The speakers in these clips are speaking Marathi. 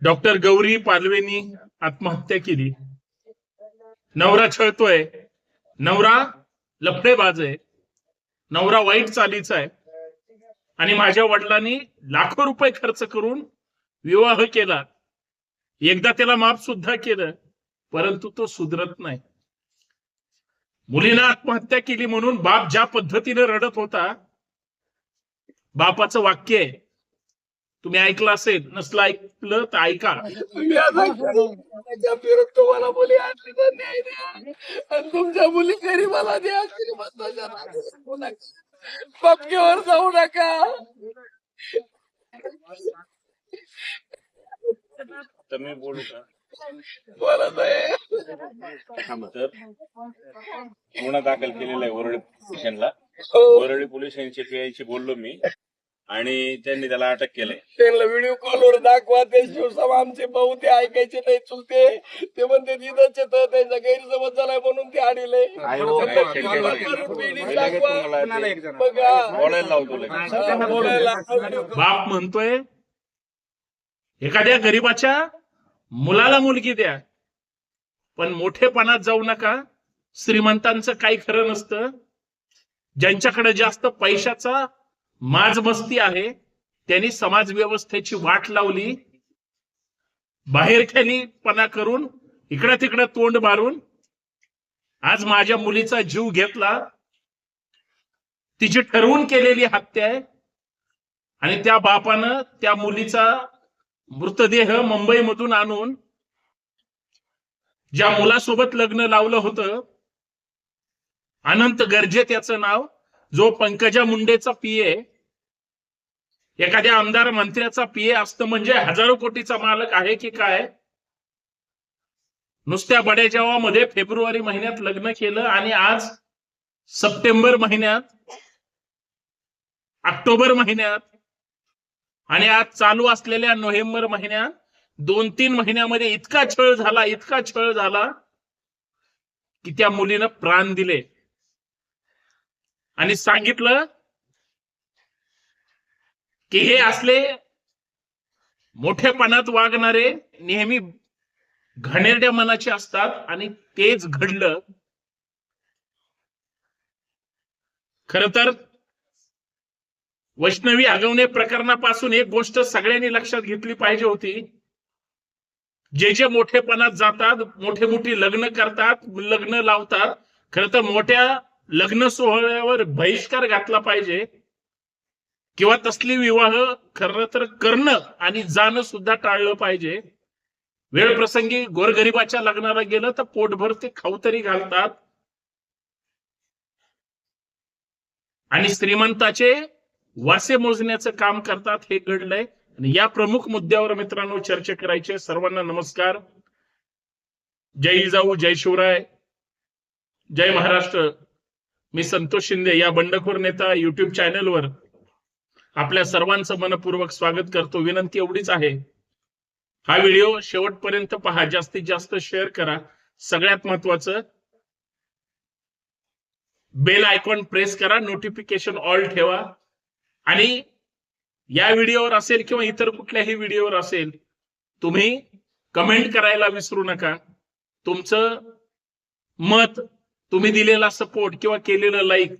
डॉक्टर गौरी पालवेनी आत्महत्या केली. नवरा छळतोय, नवरा लफडेबाज आहे, नवरा वाईट चालीचा आहे आणि माझ्या वडिलांनी लाखो रुपये खर्च करून विवाह केला. एकदा त्याला माफ सुद्धा केलं, परंतु तो सुधरत नाही. मुलीनं आत्महत्या केली म्हणून बाप ज्या पद्धतीने रडत होता, बापाचं वाक्य आहे, तुम्ही ऐकलं असेल, नसलं ऐकलं तर ऐका. तुम्हाला मुली आणली तर न्याय द्या आणि तुमच्या मुली गरीबाला द्या. पक्क्यावर जाऊ नका. तर मी बोलू का? बोलत आहे तर गुन्हा दाखल केलेला आहे वरळी स्टेशनला. वरळी पोलीस स्टेशनशी बोललो मी आणि त्यांनी त्याला अटक केलंय. त्यांना व्हिडिओ कॉलवर दाखवा. ते शिवसभा आमचे भाऊ ते ऐकायचे नाही, चुलते ते म्हणते तिथंच येतं, त्यांचा गैरसमज झालाय म्हणून ते आणले. बोलायला लावतो लगेच. बाप म्हणतोय एखाद्या गरीबाच्या मुलाला मुलगी द्या, पण मोठेपणात जाऊ नका. श्रीमंतांचं काही खरं नसतं. ज्यांच्याकडे जास्त पैशाचा माजमस्ती आहे त्यांनी समाज व्यवस्थेची वाट लावली. बाहेरखेलीपणा करून इकडं तिकडं तोंड मारून आज माझ्या मुलीचा जीव घेतला. तिची ठरवून केलेली हत्या आहे आणि त्या बापानं त्या मुलीचा मृतदेह मुंबईमधून आणून ज्या मुलासोबत लग्न लावलं होतं, अनंत गर्जे त्याचं नाव, जो पंकजा मुंडेचा पीए, एखाद्या आमदार मंत्र्याचा पीए असतं म्हणजे हजारो कोटीचा मालक आहे की काय. नुसत्या बडेजावामध्ये फेब्रुवारी महिन्यात लग्न केलं आणि आज सप्टेंबर महिन्यात, ऑक्टोबर महिन्यात आणि आज चालू असलेल्या नोव्हेंबर महिन्यात 2-3 महिन्यामध्ये इतका छळ झाला की त्या मुलीनं प्राण दिले आणि सांगितलं की हे असले मोठेपणात वागणारे नेहमी घाणेरड्या मनाचे असतात आणि तेच घडलं. खर तर वैष्णवी हगवणे प्रकरणापासून एक गोष्ट सगळ्यांनी लक्षात घेतली पाहिजे होती. जे मोठेपणात जातात, मोठी लग्न करतात, लग्न लावतात, खरं तर मोठ्या लग्न सोहळ्यावर बहिष्कार घातला पाहिजे किंवा तसली विवाह खरं तर करणं आणि जाणं सुद्धा टाळलं पाहिजे. वेळ प्रसंगी गोरगरिबाच्या लग्नाला गेलं तर पोटभर ते खाऊ तरी घालतात आणि श्रीमंताचे वासे मोजण्याचं काम करतात. हे घडलंय आणि या प्रमुख मुद्द्यावर मित्रांनो चर्चा करायची. सर्वांना नमस्कार. जय जिजाऊ, जय शिवराय, जय महाराष्ट्र. मी संतोष शिंदे या बंडखोर नेता युट्यूब चॅनलवर आपल्या सर्वांचं मनपूर्वक स्वागत करतो. विनंती एवढीच आहे, हा व्हिडिओ शेवटपर्यंत पहा, जास्तीत जास्त शेअर करा. सगळ्यात महत्वाचं बेल आयकॉन प्रेस करा, नोटिफिकेशन ऑल ठेवा आणि या व्हिडिओवर असेल किंवा इतर कुठल्याही व्हिडिओवर असेल, तुम्ही कमेंट करायला विसरू नका. तुमचं मत, तुम्ही दिलेला सपोर्ट किंवा केलेलं लाईक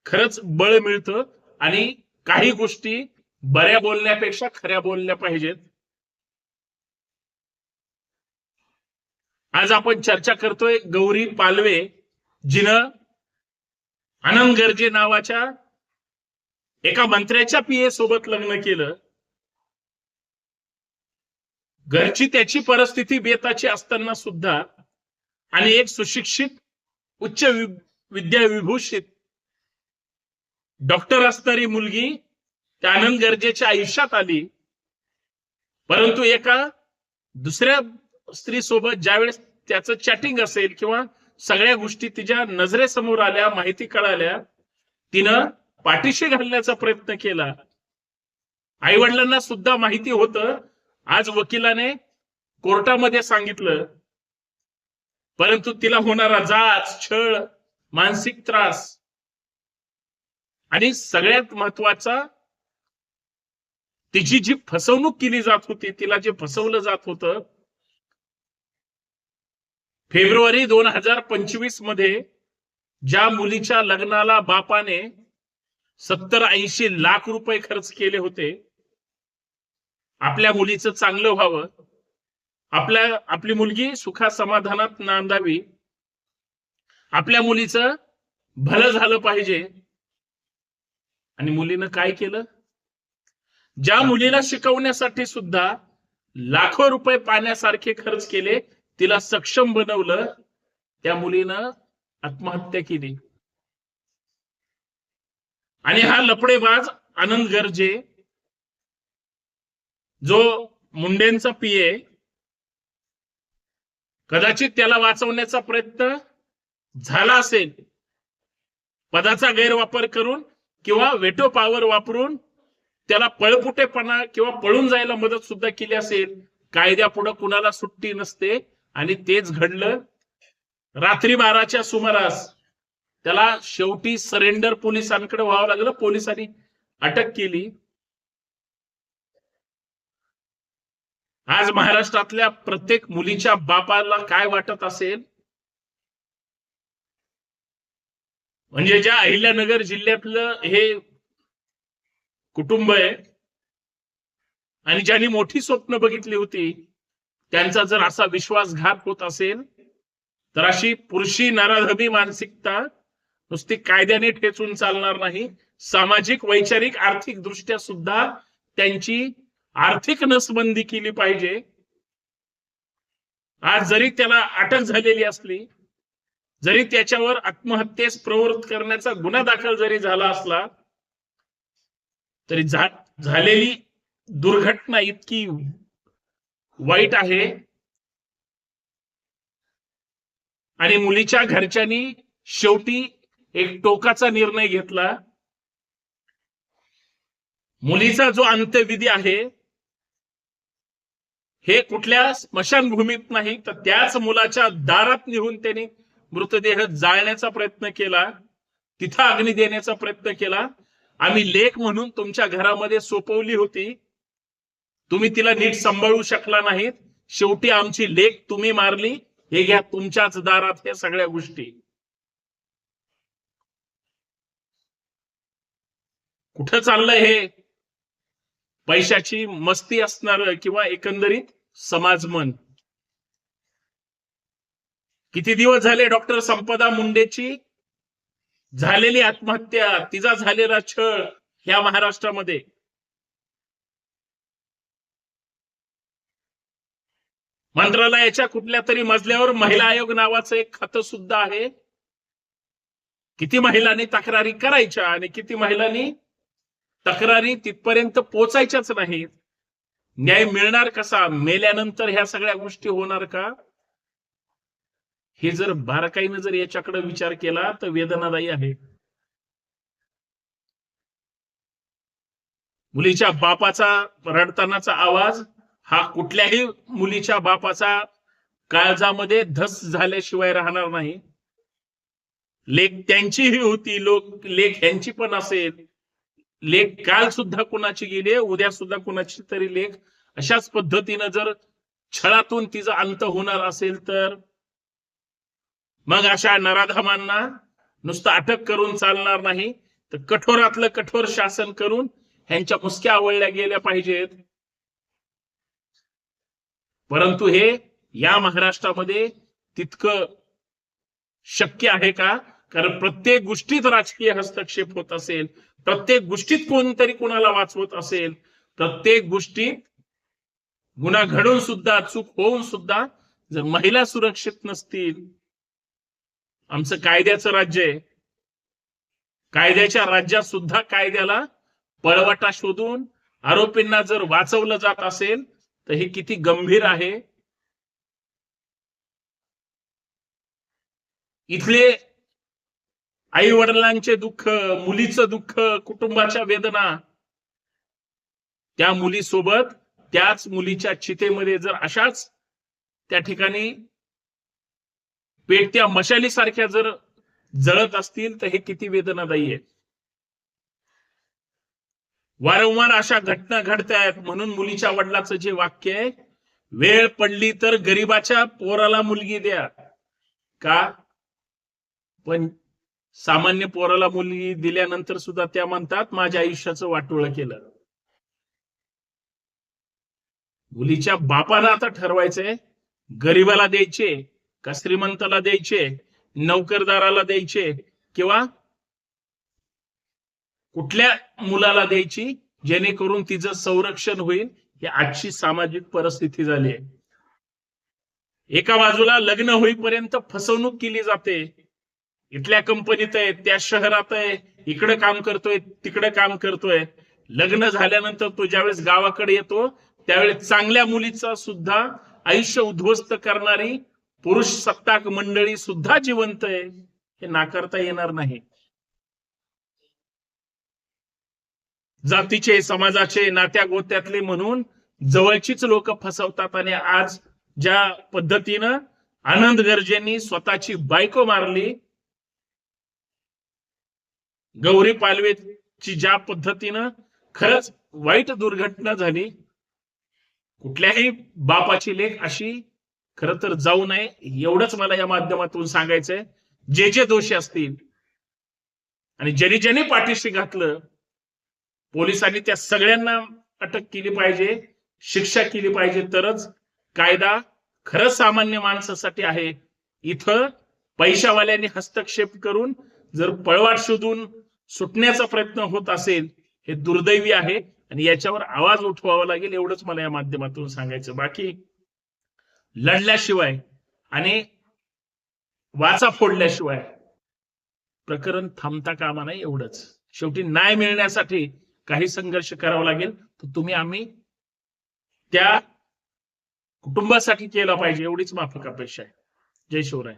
खरंच बळ मिळतं आणि काही गोष्टी बऱ्या बोलण्यापेक्षा खऱ्या बोलल्या पाहिजेत. आज आपण चर्चा करतोय गौरी पालवे, जिनं आनंद गर्जे नावाच्या एका मंत्र्याच्या पीए सोबत लग्न केलं. घरची त्याची परिस्थिती बेताची असताना सुद्धा आणि एक सुशिक्षित उच्च विद्या विभूषित डॉक्टर असणारी मुलगी त्या आनंद गर्जेच्या आयुष्यात आली. परंतु एका दुसऱ्या स्त्री सोबत ज्यावेळेस त्याचं चॅटिंग असेल किंवा सगळ्या गोष्टी तिच्या नजरेसमोर आल्या, माहिती कळाल्या, तिनं पाठीशी घालण्याचा प्रयत्न केला. आई वडिलांना सुद्धा माहिती होतं. आज वकिलाने कोर्टामध्ये सांगितलं, परंतु तिला होणारा जाच, छळ, मानसिक त्रास आणि सगळ्यात महत्वाचा तिची जी फसवणूक केली जात होती, तिला जे फसवलं जात होतं, फेब्रुवारी 2025 मध्ये ज्या मुलीच्या लग्नाला बापाने 70-80 लाख रुपये खर्च केले होते, आपल्या मुलीचं चांगलं व्हावं, आपली मुलगी सुखा समाधानात नांदावी, आपल्या मुलीचं भलं झालं पाहिजे, आणि मुलीनं काय केलं? ज्या मुलीला शिकवण्यासाठी सुद्धा लाखो रुपये पाण्यासारखे खर्च केले, तिला सक्षम बनवलं, त्या मुलीनं आत्महत्या केली. आणि हा लपडेबाज आनंद गर्जे, जो मुंडेंचा पीए, कदाचित त्याला वाचवण्याचा प्रयत्न झाला असेल, पदाचा गैरवापर करून किंवा वेटो पॉवर वापरून त्याला पळपुटेपणा किंवा पळून जायला मदत सुद्धा केली असेल. कायद्यापुढे कुणाला सुट्टी नसते, आणि तेच घडलं. रात्री 12च्या सुमारास त्याला शेवटी सरेंडर पोलिसांकडे व्हावं लागलं. पोलिसांनी अटक केली. आज महाराष्ट्रातल्या प्रत्येक मुलीच्या बापाला काय वाटत असेल, म्हणजे ज्या अहिल्यानगर जिल्ह्यातलं हे कुटुंब आहे आणि ज्यांनी मोठी स्वप्न बघितली होती, त्यांचा जर असा विश्वासघात होत असेल, तर अशी पुरुषी नराधमी मानसिकता नुसती कायद्याने ठेचून चालणार नाही. सामाजिक, वैचारिक, आर्थिक दृष्ट्या सुद्धा त्यांची आर्थिक नसबंदी केली पाहिजे. आज जरी त्याला अटक झालेली असली, जरी त्याच्यावर आत्महत्येस प्रवृत्त करण्याचा गुन्हा दाखल जरी झाला असला, तरी झालेली दुर्घटना इतकी वाईट आहे. आणि मुलीच्या घरच्यांनी शेवटी एक टोकाचा निर्णय घेतला. मुलीचा जो अंत्यविधी आहे, हे कुठल्या स्मशानभूमीत नाही, तर त्याच मुलाच्या दारात नेऊन त्यांनी मृतदेह जाळण्याचा प्रयत्न केला, तिथं अग्नी देण्याचा प्रयत्न केला. आम्ही लेक म्हणून तुमच्या घरामध्ये सोपवली होती, तुम्ही तिला नीट सांभाळू शकला नाहीत, शेवटी आमची लेक तुम्ही मारली, हे घ्या तुमच्याच दारात हे सगळ्या गोष्टी. कुठं चाललंय हे? पैशाची मस्ती असणार किंवा एकंदरीत समाजमन. किती दिवस झाले डॉक्टर संपदा मुंडेची झालेली आत्महत्या, तिचा झालेला छळ ह्या महाराष्ट्रामध्ये. मंत्रालयाच्या कुठल्या तरी मजल्यावर महिला आयोग नावाचं एक खातं सुद्धा आहे. किती महिलांनी तक्रारी करायच्या आणि किती महिलांनी तक्रारी तिथपर्यंत पोचायच्याच नाहीत. न्याय मिळणार कसा? मेल्यानंतर ह्या सगळ्या गोष्टी होणार का? हे जर बारकाईनं जर याच्याकडे विचार केला तर वेदनादायी आहे. मुलीच्या बापाचा रडतानाचा आवाज हा कुठल्याही मुलीच्या बापाचा काळजामध्ये धस झाल्याशिवाय राहणार नाही. लेक त्यांचीही होती, लेक ह्यांची पण असेल. लेक काल सुद्धा कुणाची गेली, उद्या सुद्धा कुणाची तरी लेक अशाच पद्धतीनं जर छळातून तिचा अंत होणार असेल, तर मग अशा नराधमांना नुसतं अटक करून चालणार नाही, तर कठोरातलं कठोर शासन करून ह्यांच्या मुसक्या आवळल्या गेल्या पाहिजेत. परंतु हे या महाराष्ट्रामध्ये तितकं शक्य आहे का? कारण प्रत्येक गोष्टीत राजकीय हस्तक्षेप होत असेल, प्रत्येक गोष्टीत कोणतरी कुणाला वाचवत असेल, प्रत्येक गोष्टीत गुन्हा घडून सुद्धा, चूक होऊन सुद्धा जर महिला सुरक्षित नसतील. आमचं कायद्याचं राज्य आहे, कायद्याच्या राज्यात सुद्धा कायद्याला पळवाटा शोधून आरोपींना जर वाचवलं जात असेल, तर हे किती गंभीर आहे. इथले आई वडिलांचे दुःख, मुलीचं दुःख, कुटुंबाच्या वेदना, त्या मुलीसोबत त्याच मुलीच्या चितेमध्ये जर अशाच त्या ठिकाणी पेटत्या मशालीसारख्या जर जळत असतील, तर हे किती वेदनादायी आहे. वारंवार अशा घटना घडतायत म्हणून मुलीच्या वडिलाचं जे वाक्य आहे, वेळ पडली तर गरीबाच्या पोराला मुलगी द्या. का? पण सामान्य पोराला मुलगी दिल्यानंतर सुद्धा त्या म्हणतात माझ्या आयुष्याचं वाटोळं केलं. मुलीच्या बापाला आता ठरवायचंय गरीबाला द्यायचे का श्रीमंताला द्यायचे, नोकरदाराला द्यायचे किंवा कुठल्या मुलाला द्यायची जेणेकरून तिचं संरक्षण होईल. ही आजची सामाजिक परिस्थिती झाली आहे. एका बाजूला लग्न होईपर्यंत फसवणूक केली जाते. इथल्या कंपनीत आहे, त्या शहरात आहे, इकडे काम करतोय, तिकडे काम करतोय. लग्न झाल्यानंतर तो ज्यावेळेस गावाकडे येतो त्यावेळेस चांगल्या मुलीचा सुद्धा आयुष्य उद्ध्वस्त करणारी पुरुष सत्ताक मंडळी सुद्धा जिवंत आहे. हे नाकारता येणार नाही. जातीचे, समाजाचे, नात्या गोत्यातले म्हणून जवळचीच लोक फसवतात. आणि आज ज्या पद्धतीनं आनंद गर्जेंनी स्वतःची बायको मारली, गौरी पालवेची ज्या पद्धतीनं खरंच वाईट दुर्घटना झाली. कुठल्याही बापाची लेक अशी खरं तर जाऊ नये, एवढंच मला या माध्यमातून सांगायचंय. जे जे दोषी असतील आणि ज्यांनी ज्यांनी पाठीशी घातलं, पोलिसांनी त्या सगळ्यांना अटक केली पाहिजे, शिक्षा केली पाहिजे. तरच कायदा खरंच सामान्य माणसासाठी आहे. इथं पैशावाल्यांनी हस्तक्षेप करून जर पळवाट शोधून सुटण्याचा प्रयत्न होत असेल, हे दुर्दैवी आहे आणि याच्यावर आवाज उठवावा लागेल. एवढंच मला या माध्यमातून सांगायचं. बाकी लढल्याशिवाय आणि वाचा फोडल्याशिवाय प्रकरण थांबता कामा नये. एवढंच. शेवटी न्याय मिळण्यासाठी काही संघर्ष करावा लागेल. तर आम्ही त्या कुटुंबासाठी केला पाहिजे, एवढीच माफक अपेक्षा आहे. जय शिवराय.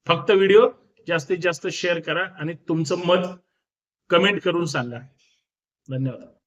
फक्त व्हिडिओ जास्तीत जास्त शेअर करा आणि तुमचं मत कमेंट करून सांगा. धन्यवाद.